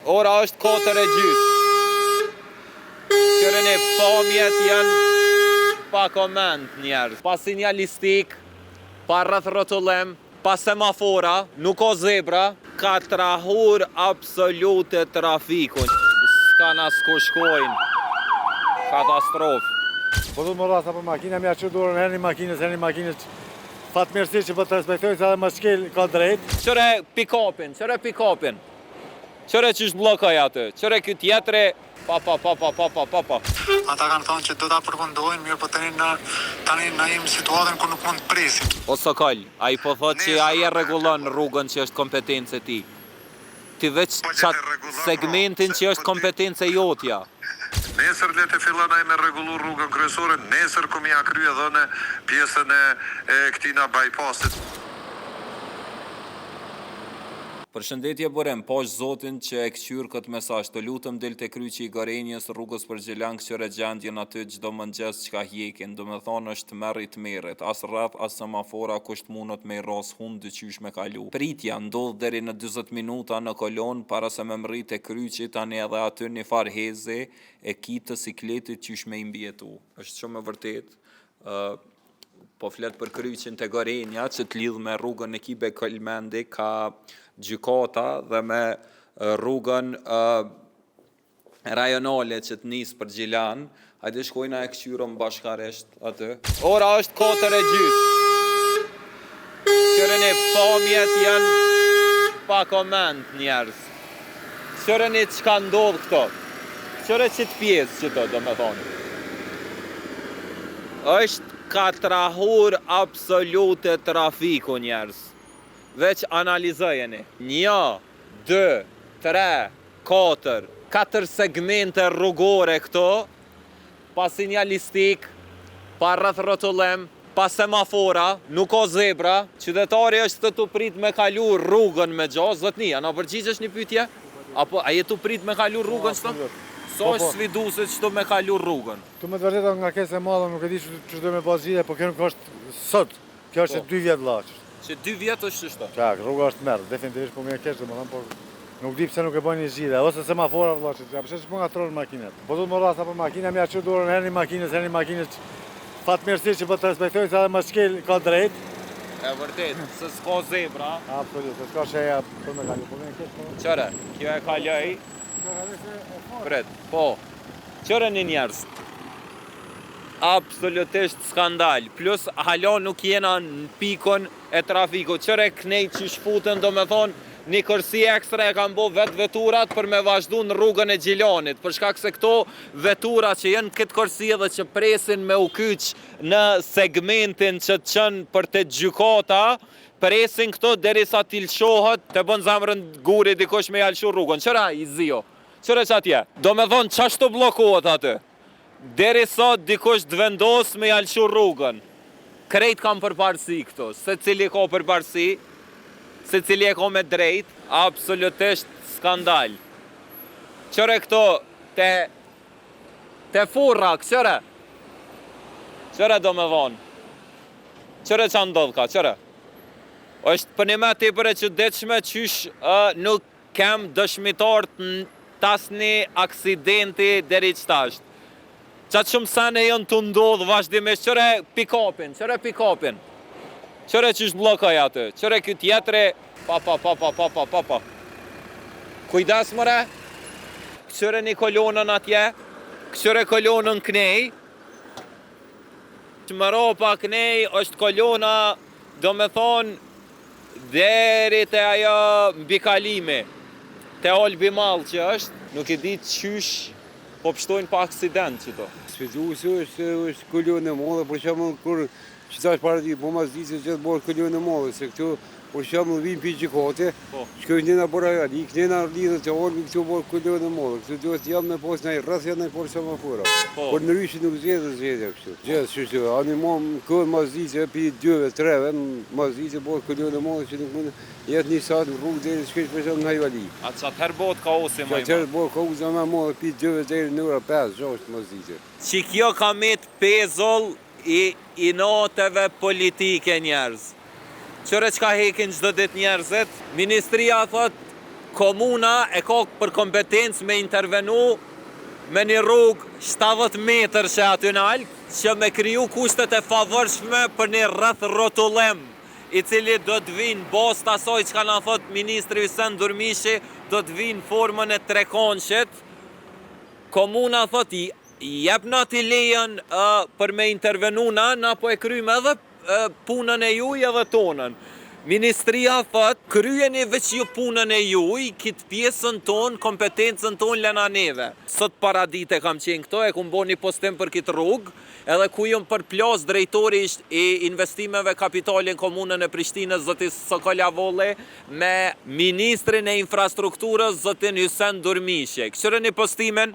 Ora është 4:30. Qërën e pamjet janë pa koment njerëz. Pa sinjalistik, pa rreth rrotullem, pa semafora, nuk o zebra, ka trahur absolute trafikun. S'ka nas ku shkojnë. Katastrofë. Po du të më rrasa për makina, mja që durën herë një makinës, fatmirësi që po të respektojnë se edhe më shkel ka drejt. Qëre pick-upin, qëre që shblokaj atë, qëre këtë tjetëre, pa. Ata kanë thonë që do ta përfundojnë, mirë po tani na jemi situatën ku nuk mund të presim. O Sokol, ai po thotë që ai e rregullon rrugën që është kompetencë e tij. Ti veç çat segmentin që është kompetencë jotja. Nesër le të fillonaj me rregullu rrugën kryesore, nesër komi ja krye dhënë pjesën e këtina bypassit. Përshëndetje Borem, posh zotin që e këqyr këtë mesazh, të lutëm del të kryqi i Gorenjës, rrugës për Gjelan, këqyre gjendjen aty çdo mëngjes që ka hjekin, do me thonë është merrit, as rreth, as semafora, kusht mundet me ros hund dyqysh me kalu. Pritja ndodh deri në 40 minuta në kolon, para se me mrit të kryqi, tani edhe aty një farë heze e kitë sikletit qysh me imbjetu. Është shumë e vërtet, po flet për kryqin të Gorenja, që të lidh me rrugën e Kibe Kolmendi, ka gjykata dhe me rrugën rajonale që të nisë për Gjilan, hajde shkojna e këqyrëm bashkaresht aty. Ora është 4:30. Qërën e pamjet janë pa koment njerëz. Qërën e që ka ndodhë këto. Qërën që të pjesë që do me thonë. është ka trahur absolute trafiku njerëz. Veç analizojeni. 1, 2, 3, 4 segmente rrugore këto, pa sinjalistik, pa rreth rrotullem, pa semafora, nuk o zebra, qytetari është të prit me kalu rrugën me gjos, zotni, a na përgjigjesh një pyetje? Apo a je tu prit me kalu rrugën çto? So është sfiduese çto me kalu rrugën. Tu me të vërtetë nga kese e madhe, nuk e di që do me pas gjithë, po kjo nuk është sot. Kjo është 2 vjet vllaç. Që 2 vjet është çto? Çak, rruga është merr, definitivisht po më e kesh domethënë, po nuk di pse nuk e bën një zgjidhje, ose semafora vllaç, ja pse s'po ngatrohen makinat. Po do të më rrasa për makina, mja që durën herë një makinës, fatmirësi që po të respektojnë se edhe më shkel ka drejt. E vërtet, se s'ka zebra. Absolut, se s'ka sheja për me kalu, po më e kesh po. Qëre, kjo e kaloj. Pret, po. Qëre një njerëz. Absolutisht skandal. Plus, halon nuk jena në pikon e trafiku. Qëre knej që shfutën, do me thonë, një kërsi ekstra e kam bo vetë veturat për me vazhdu në rrugën e Gjilanit. Për shkak se këto veturat që jenë këtë kërsi dhe që presin me u kyç në segmentin që të qënë për të gjykata, presin këto derisa t'ilshohet të bën zamrën guri dikush me jalshu rrugën. Qëra i zio? Qëre që atje? Do me thonë qashtu blokohet aty? Derisa dikush të vendos me jalshu rrugën. Krejt kam përparësi këto, se cili ka përparësi, se cili e ka me drejt, absolutisht skandal. Qëre këto te furra, qëre? Qëre do me vonë? Qëre që ndodhë ka, qëre? është për një me të i për e që deqme qysh nuk kem dëshmitar të tasni aksidenti deri qëtasht. Qatë shumë sene jënë të ndodhë vazhdimisht, qëre pick-upin, qëre qysh blokaj atë, qëre këtë tjetre, pa. Kujdes mëre, qëre një kolonën atje, qëre kolonën knej, që më ropa knej është kolona, do me thonë, deri të ajo mbikalimi, të olbi malë që është, nuk e di qysh po pështojnë pa aksident që to. Sfiduesi është kolona e madhe, për shembull kur qitash para di, po mas di se që të bërë kolona e madhe, se këtu për shembull vinë për gjykate, shkojnë njëna borajal, i kënjena lidhët të olbi këtu bërë kolona e madhe, këtu duhet jam me pas në i rrëthja në i por semafora. Por në ryshi nuk zjedhe kështu. Gjithë që ani ma më kënë mas di që pi 2-3, mas di që bërë kolona e madhe që nuk mund jetë një satë në rrugë dhe shkesh për shumë në hajvali. A që atëherë bot ka osi ma i ma? Atëherë bot ka osi ma i ma dhe pi 2 deri në ora 5-6 mas di që. Që kjo ka met pezull i noteve politike njerëz. Qëre që ka hekin gjdo dit njerëzit, ministria thot komuna e ka për kompetencë me intervenu me një rrugë 70 metër që aty në altë, që me kriju kushtet e favorshme për një rreth rrotullim, i cili do të vinë bazë të asaj që ka na thot ministri Hysén Durmishi, do të vinë formën e trekonshit. Komuna thot jep na ti lejen për me intervenu na po e kryjmë edhe punën e juaj edhe tonën. Ministria thot, kryeni veç ju punën e juaj, kitë pjesën tonë, kompetencën tonë lëna neve. Sot paradite kam qenë këto, e kum bo një postim për kitë rrugë, edhe ku jëm për plas drejtori i investimeve kapitalin komunën e Prishtinës, zoti Sokol Havolli, me ministrin e infrastrukturës, zotin Hysén Durmishi. Këqyreni postimin,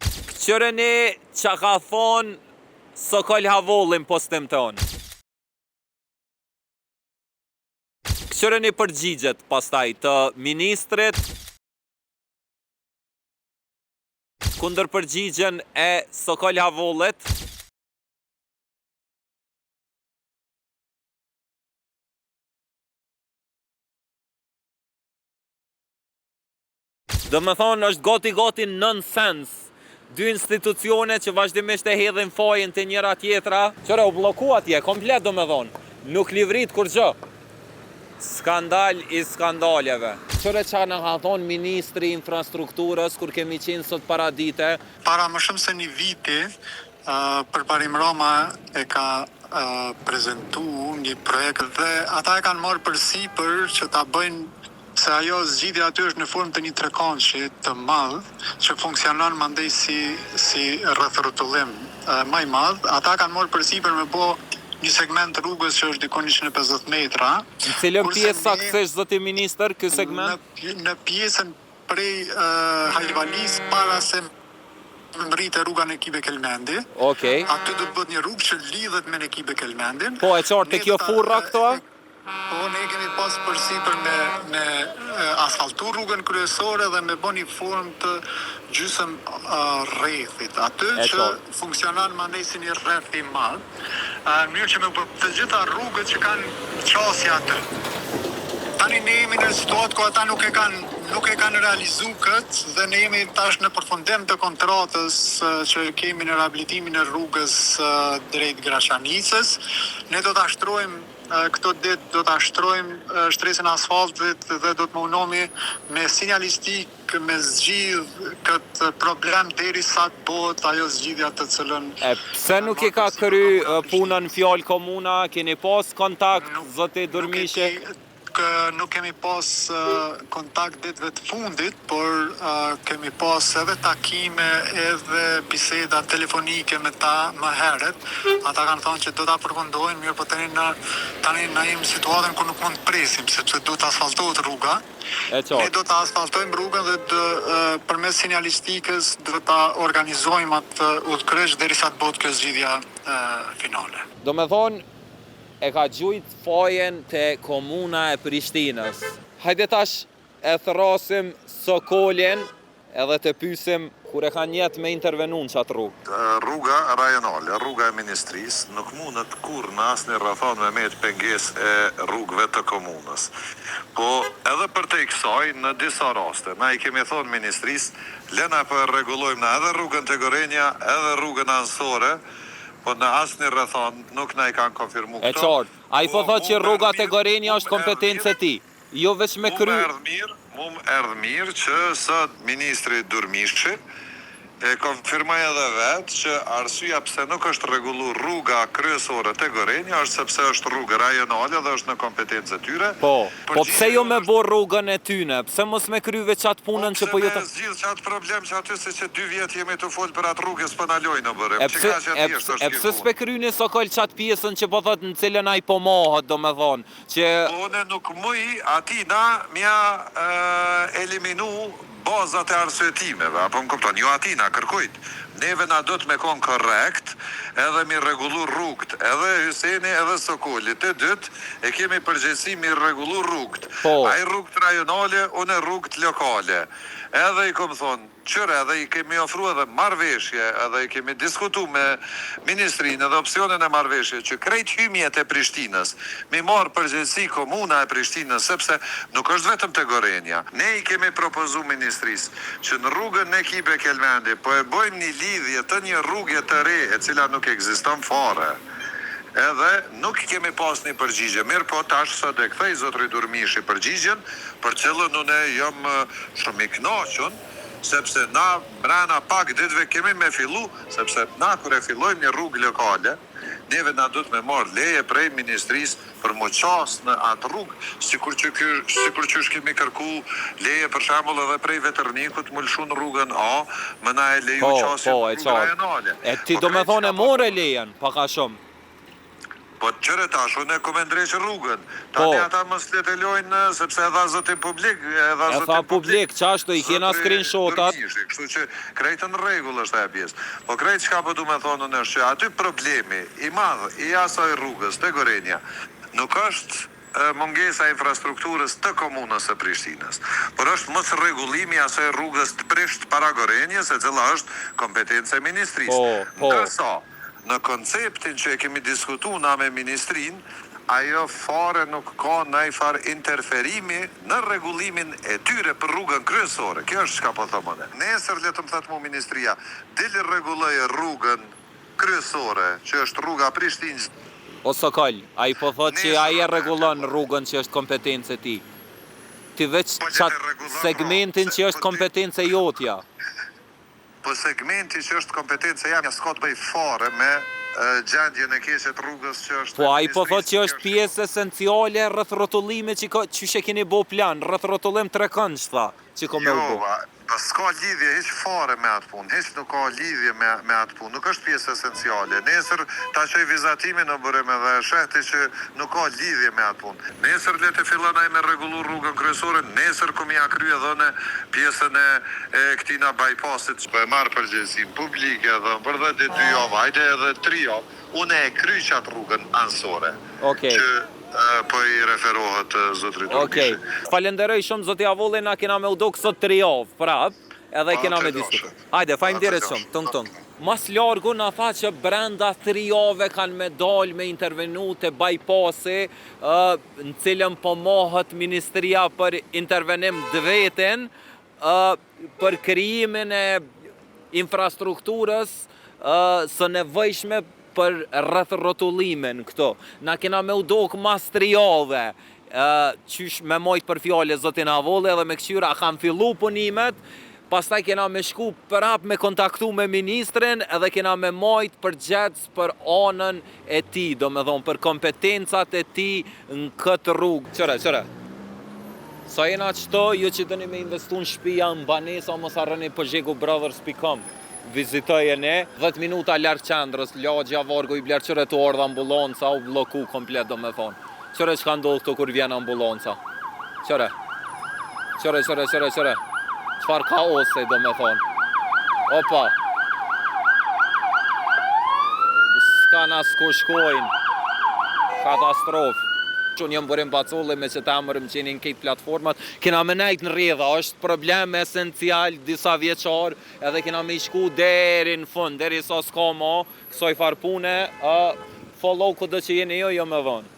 këqyreni që ka thonë Sokol Havolli në postim tonë. Këqyreni përgjigjet pastaj të ministrit kundër përgjigjen e Sokol Havollit. Do me thonë është gati nonsens. Dy institucione që vazhdimisht e hedhin fajin të njëra tjetra. Qëre u bloku atje, komplet do me thonë. Nuk livrit kur gjë. Skandal i skandaleve. Qëre qa në ka thonë ministri infrastrukturës kur kemi qenë sot paradite? Para më shumë se një viti, Përparim Roma e ka prezentu një projekt dhe ata e kanë marrë përsipër që ta bëjnë se ajo zgjidhja aty është në formë të një trekonshi të madh që funksionon mandej si rreth rrotullim më i madh. Ata kanë marrë përsipër me bë një segment rrugës që është dikon 150 metra. Në cilën pjesë saksesh, zoti ministër, ky segment? Në pjesën prej Hajvalis para se rritë rruga në Kibe Kelmendi. Okej. Aty do të bëhet një rrugë që lidhet me në Kibe Kelmendin. Po, e qartë të kjo furra këto? Po, ne kemi pas përsipër me asfaltu rrugën kryesore dhe me bën një formë të gjysëm rrethit. Aty që funksionon mandej si një rreth i madh. Në mënyrë që me të gjitha rrugët që kanë qasje aty. Tani ne jemi në situatë ku ata nuk e kanë realizu këtë dhe ne jemi tash në përfundim të kontratës që kemi në rehabilitimin e rrugës drejt Grashanicës. Ne do ta shtrojmë këto ditë do ta shtrojmë shtresën asfaltit dhe do të mundohemi me sinjalistik me zgjidh këtë problem derisa të bëhet ajo zgjidhja të cilën. Pse nuk i ka kry punën fjalë komuna, keni pas kontakt zoti Durmishi? Nuk kemi pas kontakt ditëve të fundit, por kemi pas edhe takime edhe biseda telefonike me ta më herët. Ata kanë thonë që do ta përfundojnë, mirë po tani na jemi situatën ku nuk mund të presim, sepse do të asfaltohet rruga. Ne do të asfaltojmë rrugën dhe përmes sinjalistikës do ta organizojmë atë udhkryq derisa të bëhet kjo zgjidhja finale. Do me thonë, e ka gjujt fajen të komuna e Prishtinës. Hajde tash e thrasim Sokolin edhe të pysim kur e ka njetë me intervenu në qatë rrugë. Rruga rajonale, rruga e ministrisë, nuk mundet kur në asnjë rrethon me met pengesë e rrugëve të komunës. Po edhe për te kësaj, në disa raste, na i kemi thonë ministrisë, lena për rregullojmë na edhe rrugën të Gorenja, edhe rrugën ansore, po në asnjë rrethon nuk na i kanë konfirmu këto. E qartë, a i po thot që rruga të Gorenja është kompetencë e ti, jo veç me kry... Mu më erdhë mirë që sot ministri Durmishi e konfirmoj edhe vetë që arsyeja pse nuk është rregullu rruga kryesore të Gorenja është sepse është rrugë rajonale dhe është në kompetencë e tyre. Po pse jo me bo rrugën e tyne? Pse mos me kryve qatë punën që po jo të... Pse me zgjidh qatë problem që aty se që 2 vjetë jemi të folë për atë rrugës për në lojnë në bërëm. E pse s'pe kryni Sokol qatë pjesën që po thot në cilën a i po mohët, do me thonë, që... Une nuk muj atina mja eliminu bazat e arsyetimeve, apo më kupton, jo atina kërkujt. Neve na do të me konë korrekt, edhe mi rregullu rrugët, edhe Hyseni edhe Sokoli. Të dytë e kemi përgjegjësi mi rregullu rrugët. Ai rrugët rajonale, une rrugët lokale. Edhe i kom thonë, qëre edhe i kemi ofru edhe marrëveshje, edhe i kemi diskutu me ministrinë edhe opsionin e marrëveshje që krejt hymjet e Prishtinës, mi marë përgjegjësi komuna e Prishtinës, sepse nuk është vetëm të Gorenja. Ne i kemi propozu ministrisë që në rrugën në Kibe Kelmendi, po e bojmë një lidhje të një rrugje të re, e cila nuk ekziston fare. Edhe nuk kemi pas një përgjigje. Mirë po tash sot e kthej zotri Durmishi përgjigjen, për cilën unë jam shumë i kënaqur, sepse na brana pak ditëve kemi me fillu, sepse na kur e fillojmë një rrugë lokale, neve na duhet me marrë leje prej ministrisë për më qas në atë rrugë, sikur që kemi kërku leje për shembull edhe prej Veternikut më lëshun rrugën A, më na e leju qasje rrugën rajonale. E ti do me thonë e more lejen, paka shumë. Po qëre tash, unë e kom e ndreqë rrugën. Tani ata mos le të lojnë, sepse edha zotin publik. E tha publik, qashtu i kena screenshotat. Kështu që krejtë në regull është e pjesë. Po krejtë çka po du me thonë në është që aty problemi i madhë i asaj rrugës të Gorenja nuk është mungesa infrastrukturës të komunës së Prishtinës, por është mos rregullimi asaj rrugës të Prisht para Gorenjes, e cila është kompetencë e ministrisë. Ndërsa në konceptin që e kemi diskutu na me ministrin, ajo fare nuk ka ndaj fare interferimi në rregullimin e tyre për rrugën kryesore. Kjo është çka po thomone. Nesër le të më thatë mu ministria, dili rregulloj rrugën kryesore, që është rruga Prishtinës. O Sokol, a i po thot që a i e rregullon rrugën që është kompetencë e ti. Ti veç qatë segmentin që është kompetencë e jotja. Po segmenti që është kompetencë jam, s'ka të bëj fare me gjendjen e keqe të rrugës që është... Po a i po thot që është pjesë esenciale rreth rrotullimit që she keni bo plan, rreth rrotullim 3 këndsh, tha, që ko me u bo. Jo, s'ka lidhje hiç fare me atë punë, hiç nuk ka lidhje me atë punë, nuk është pjesë esenciale. Nesër ta qoj vizatimin në bërëm edhe shehti që nuk ka lidhje me atë punë. Nesër le të fillonaj me rregullu rrugën kryesore, nesër kom ja krye dhënë pjesën e këtina bypassit që po e marr përgjegjësinë publike edhe për dhe 2 javë, hajde edhe 3 javë, unë e kryq atë rrugën ansore. Okej. Po i referohet zotri Durmishi. Falenderoj shumë zoti Avulli, na kena me udo kësot 3 javë, prap, edhe kena me diskutu. Hajde, faleminderit shumë, tung. Mas largu na tha që brenda 3 javë kanë me dal me intervenu të bypassi, në cilën po mohet ministria për intervenim dvetin, për krijimin e infrastrukturës së nevojshme për rreth rrotullimin këto. Na kena me udok mas 3 javë, qysh me mojt për fjale zotin Avulli edhe me këqyra kanë fillu punimet, pastaj kena me shku prap me kontaktu me ministrin edhe kena me mojt për gjec për anën e ti, do me thonë për kompetencat e ti në këtë rrugë. Qëre? Sa jena qëto, ju që dëni me investu në shpia në Banesa, mos arrëni për zhegubrothers.com. Vizitoj e ne, 10 minuta larg qendrës, lagja vargu i blerë qëre të ardhë ambulanca, u bloku komplet do me thonë. Qëre që ka ndodhë këto kur vjen ambulanca? Qëre? Qfar kaose do me thonë? Opa! S'ka nas ku shkojnë. Katastrofë. Unë jam bërim Pacolli me që ta mërëm qenin këtë platformat, kena me nejt në rrjedha, është problem esencial disa vjeqar, edhe kena me i shku deri në fund, deri sa s'ka ma, kësoj farpune, follow këtë që jeni jo me vonë.